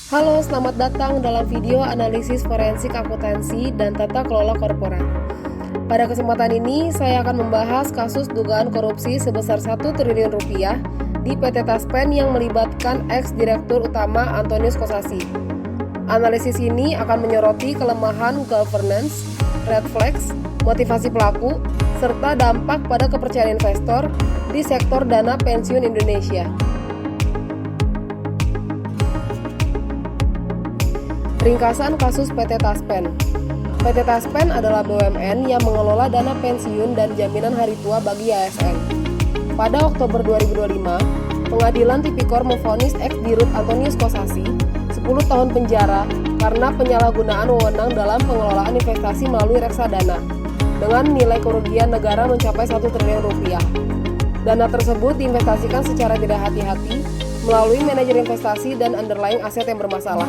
Halo, selamat datang dalam video analisis forensik akuntansi dan tata kelola korporat. Pada kesempatan ini, saya akan membahas kasus dugaan korupsi sebesar 1 triliun rupiah di PT Taspen yang melibatkan ex-direktur utama Antonius Kosasi. Analisis ini akan menyoroti kelemahan governance, red flags, motivasi pelaku, serta dampak pada kepercayaan investor di sektor dana pensiun Indonesia. Ringkasan kasus PT Taspen. PT Taspen adalah BUMN yang mengelola dana pensiun dan jaminan hari tua bagi ASN. Pada Oktober 2025, Pengadilan Tipikor memvonis ex-dirut Antonius Kosasi 10 tahun penjara karena penyalahgunaan wewenang dalam pengelolaan investasi melalui reksadana dengan nilai kerugian negara mencapai 1 triliun rupiah. Dana tersebut diinvestasikan secara tidak hati-hati melalui manajer investasi dan underlying aset yang bermasalah.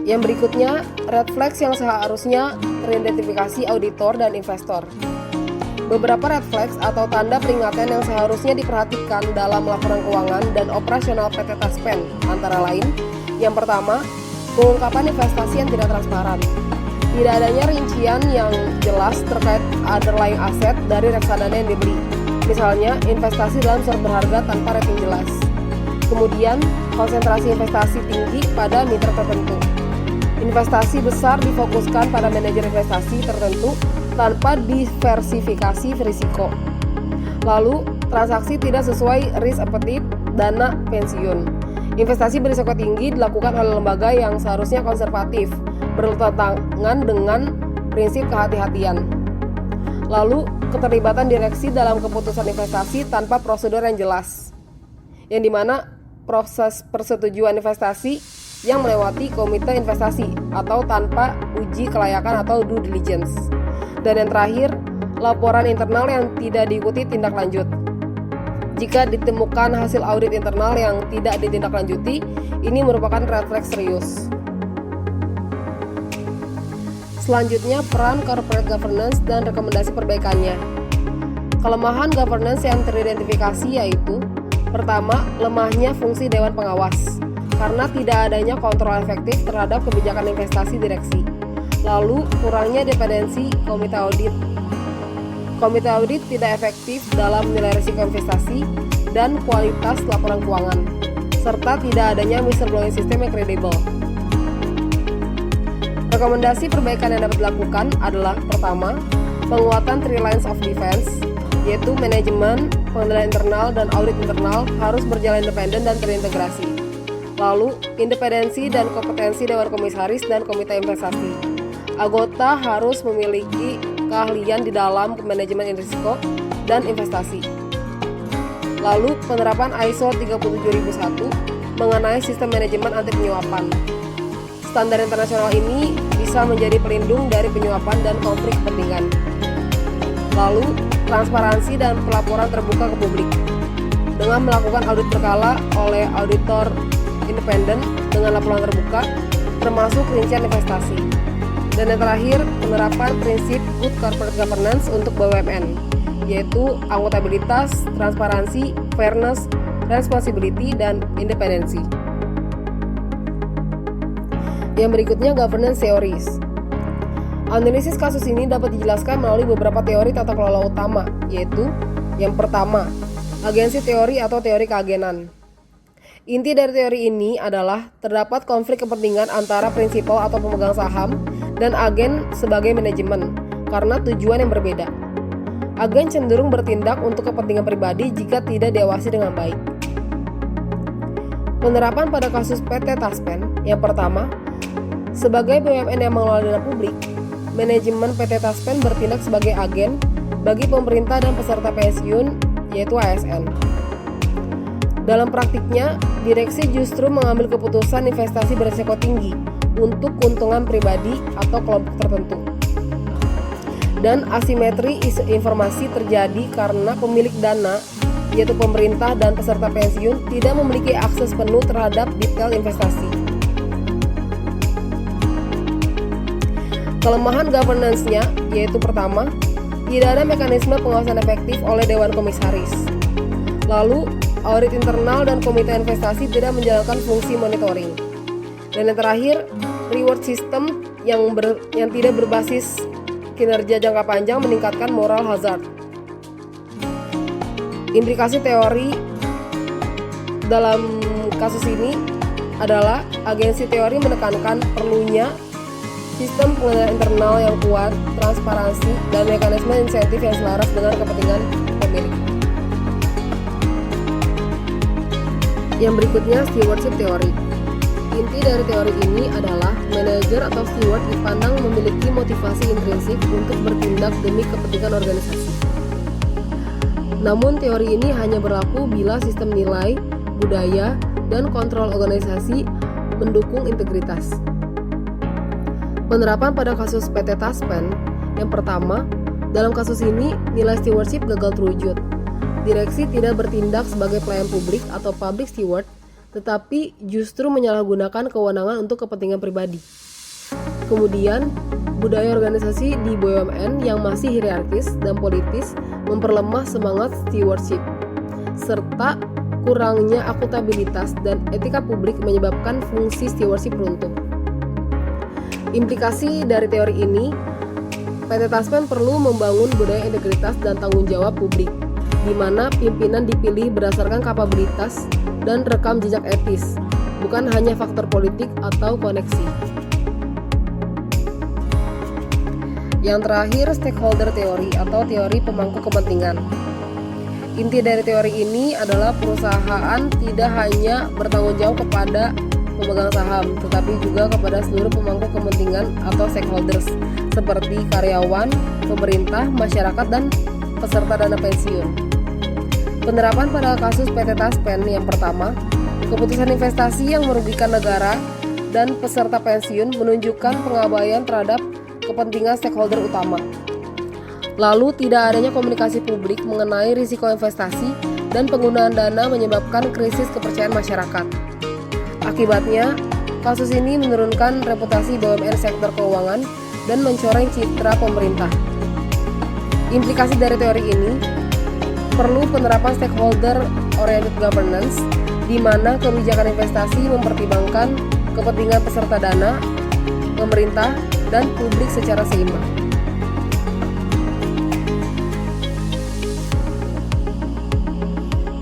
Yang berikutnya, red flags yang seharusnya teridentifikasi auditor dan investor. Beberapa red flags atau tanda peringatan yang seharusnya diperhatikan dalam laporan keuangan dan operasional PT Taspen antara lain, yang pertama, pengungkapan investasi yang tidak transparan. Tidak adanya rincian yang jelas terkait underlying aset dari reksadana yang dibeli, misalnya investasi dalam surat berharga tanpa rating jelas. Kemudian, konsentrasi investasi tinggi pada mitra tertentu. Investasi besar difokuskan pada manajer investasi tertentu tanpa diversifikasi risiko. Lalu, transaksi tidak sesuai risk appetite dana pensiun. Investasi berisiko tinggi dilakukan oleh lembaga yang seharusnya konservatif, bertentangan dengan prinsip kehati-hatian. Lalu, keterlibatan direksi dalam keputusan investasi tanpa prosedur yang jelas, yang dimana proses persetujuan investasi yang melewati komite investasi atau tanpa uji kelayakan atau due diligence. Dan yang terakhir, laporan internal yang tidak diikuti tindak lanjut. Jika ditemukan hasil audit internal yang tidak ditindaklanjuti, ini merupakan red flag serius. Selanjutnya, peran corporate governance dan rekomendasi perbaikannya. Kelemahan governance yang teridentifikasi yaitu: pertama, lemahnya fungsi Dewan Pengawas karena tidak adanya kontrol efektif terhadap kebijakan investasi direksi. Lalu, kurangnya independensi komite audit. Komite audit tidak efektif dalam menilai risiko investasi dan kualitas laporan keuangan, serta tidak adanya whistleblowing system yang kredibel. Rekomendasi perbaikan yang dapat dilakukan adalah: pertama, penguatan 3 lines of defense, yaitu manajemen, pengendalian internal, dan audit internal harus berjalan independen dan terintegrasi. Lalu, independensi dan kompetensi Dewan Komisaris dan Komite Investasi. Anggota harus memiliki keahlian di dalam manajemen risiko dan investasi. Lalu, penerapan ISO 37001 mengenai sistem manajemen anti penyuapan. Standar internasional ini bisa menjadi pelindung dari penyuapan dan konflik kepentingan. Lalu, transparansi dan pelaporan terbuka ke publik dengan melakukan audit berkala oleh auditor independen dengan laporan terbuka, termasuk rincian investasi. Dan yang terakhir, penerapan prinsip good corporate governance untuk BUMN, yaitu akuntabilitas, transparansi, fairness, responsibility, dan independensi. Yang berikutnya, governance theories. Analisis kasus ini dapat dijelaskan melalui beberapa teori tata kelola utama, yaitu: yang pertama, agensi teori atau teori keagenan. Inti dari teori ini adalah terdapat konflik kepentingan antara prinsipal atau pemegang saham dan agen sebagai manajemen karena tujuan yang berbeda. Agen cenderung bertindak untuk kepentingan pribadi jika tidak diawasi dengan baik. Penerapan pada kasus PT Taspen. Yang pertama, sebagai BUMN yang mengelola dana publik, manajemen PT Taspen bertindak sebagai agen bagi pemerintah dan peserta pensiun, yaitu ASN. Dalam praktiknya, direksi justru mengambil keputusan investasi berisiko tinggi untuk keuntungan pribadi atau kelompok tertentu. Dan asimetri informasi terjadi karena pemilik dana, yaitu pemerintah dan peserta pensiun, tidak memiliki akses penuh terhadap detail investasi. Kelemahan governance-nya, yaitu pertama, tidak ada mekanisme pengawasan efektif oleh Dewan Komisaris. Lalu, audit internal dan komite investasi tidak menjalankan fungsi monitoring. Dan yang terakhir, reward system yang tidak berbasis kinerja jangka panjang meningkatkan moral hazard. Implikasi teori dalam kasus ini adalah agensi teori menekankan perlunya sistem pengendalian internal yang kuat, transparansi, dan mekanisme insentif yang selaras dengan kepentingan pemilik. Yang berikutnya, stewardship teori. Inti dari teori ini adalah manajer atau steward dipandang memiliki motivasi intrinsik untuk bertindak demi kepentingan organisasi. Namun teori ini hanya berlaku bila sistem nilai, budaya, dan kontrol organisasi mendukung integritas. Penerapan pada kasus PT Taspen, yang pertama, dalam kasus ini nilai stewardship gagal terwujud. Direksi tidak bertindak sebagai pelayan publik atau public steward, tetapi justru menyalahgunakan kewenangan untuk kepentingan pribadi. Kemudian, budaya organisasi di BUMN yang masih hierarkis dan politis memperlemah semangat stewardship, serta kurangnya akuntabilitas dan etika publik menyebabkan fungsi stewardship runtuh. Implikasi dari teori ini, PT Taspen perlu membangun budaya integritas dan tanggung jawab publik, di mana pimpinan dipilih berdasarkan kapabilitas dan rekam jejak etis, bukan hanya faktor politik atau koneksi. Yang terakhir, stakeholder teori atau teori pemangku kepentingan. Inti dari teori ini adalah perusahaan tidak hanya bertanggung jawab kepada pemegang saham, tetapi juga kepada seluruh pemangku kepentingan atau stakeholders seperti karyawan, pemerintah, masyarakat, dan peserta dana pensiun. Penerapan pada kasus PT Taspen yang pertama, keputusan investasi yang merugikan negara dan peserta pensiun menunjukkan pengabaian terhadap kepentingan stakeholder utama. Lalu tidak adanya komunikasi publik mengenai risiko investasi dan penggunaan dana menyebabkan krisis kepercayaan masyarakat. Akibatnya, kasus ini menurunkan reputasi BUMN sektor keuangan dan mencoreng citra pemerintah. Implikasi dari teori ini, perlu penerapan stakeholder-oriented governance, di mana kebijakan investasi mempertimbangkan kepentingan peserta dana, pemerintah, dan publik secara seimbang.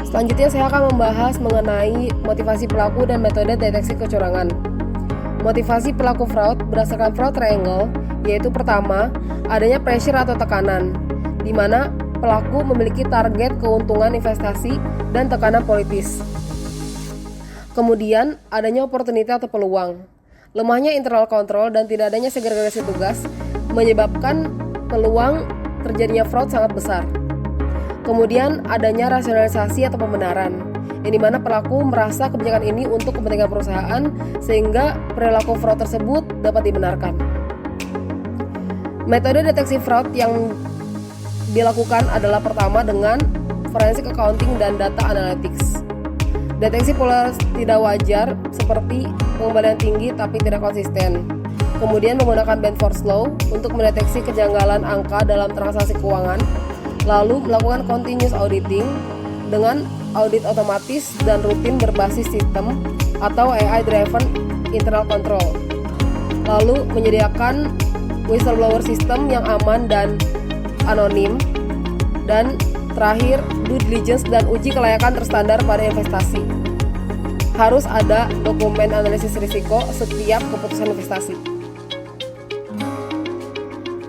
Selanjutnya saya akan membahas mengenai motivasi pelaku dan metode deteksi kecurangan. Motivasi pelaku fraud berdasarkan fraud triangle, yaitu pertama, adanya pressure atau tekanan, di mana pelaku memiliki target keuntungan investasi dan tekanan politis. Kemudian, adanya opportunity atau peluang. Lemahnya internal control dan tidak adanya segregasi tugas menyebabkan peluang terjadinya fraud sangat besar. Kemudian adanya rasionalisasi atau pembenaran, yang dimana pelaku merasa kebijakan ini untuk kepentingan perusahaan sehingga perilaku fraud tersebut dapat dibenarkan. Metode deteksi fraud yang dilakukan adalah pertama dengan forensic accounting dan data analytics. Deteksi pola tidak wajar seperti pengembalian tinggi tapi tidak konsisten. Kemudian menggunakan Benford's Law untuk mendeteksi kejanggalan angka dalam transaksi keuangan. Lalu melakukan continuous auditing dengan audit otomatis dan rutin berbasis sistem atau AI driven internal control. Lalu menyediakan whistleblower system yang aman dan anonim. Dan terakhir, due diligence dan uji kelayakan terstandar pada investasi. Harus ada dokumen analisis risiko setiap keputusan investasi.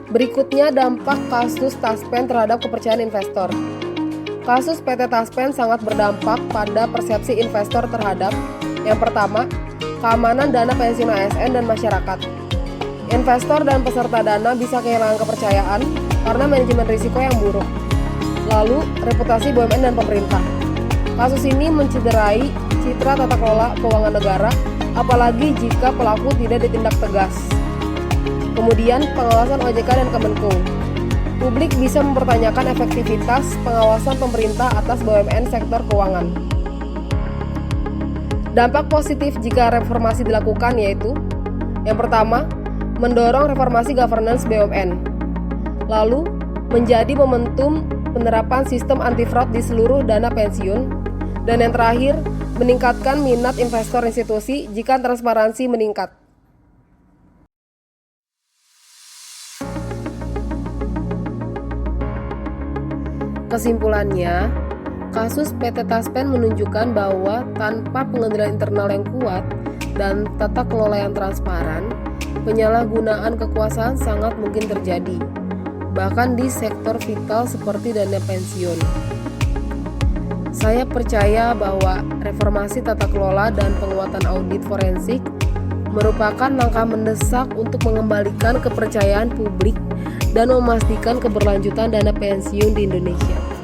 Berikutnya dampak kasus Taspen terhadap kepercayaan investor. Kasus PT Taspen sangat berdampak pada persepsi investor terhadap yang pertama, keamanan dana pensiun ASN dan masyarakat. Investor dan peserta dana bisa kehilangan kepercayaan karena manajemen risiko yang buruk. Lalu, reputasi BUMN dan pemerintah. Kasus ini mencederai citra tata kelola keuangan negara, apalagi jika pelaku tidak ditindak tegas. Kemudian, pengawasan OJK dan Kemenko. Publik bisa mempertanyakan efektivitas pengawasan pemerintah atas BUMN sektor keuangan. Dampak positif jika reformasi dilakukan yaitu yang pertama, mendorong reformasi governance BUMN. Lalu, menjadi momentum penerapan sistem anti fraud di seluruh dana pensiun. Dan yang terakhir, meningkatkan minat investor institusi jika transparansi meningkat. Kesimpulannya, kasus PT Taspen menunjukkan bahwa tanpa pengendalian internal yang kuat dan tata kelola yang transparan, penyalahgunaan kekuasaan sangat mungkin terjadi, bahkan di sektor vital seperti dana pensiun. Saya percaya bahwa reformasi tata kelola dan penguatan audit forensik merupakan langkah mendesak untuk mengembalikan kepercayaan publik dan memastikan keberlanjutan dana pensiun di Indonesia.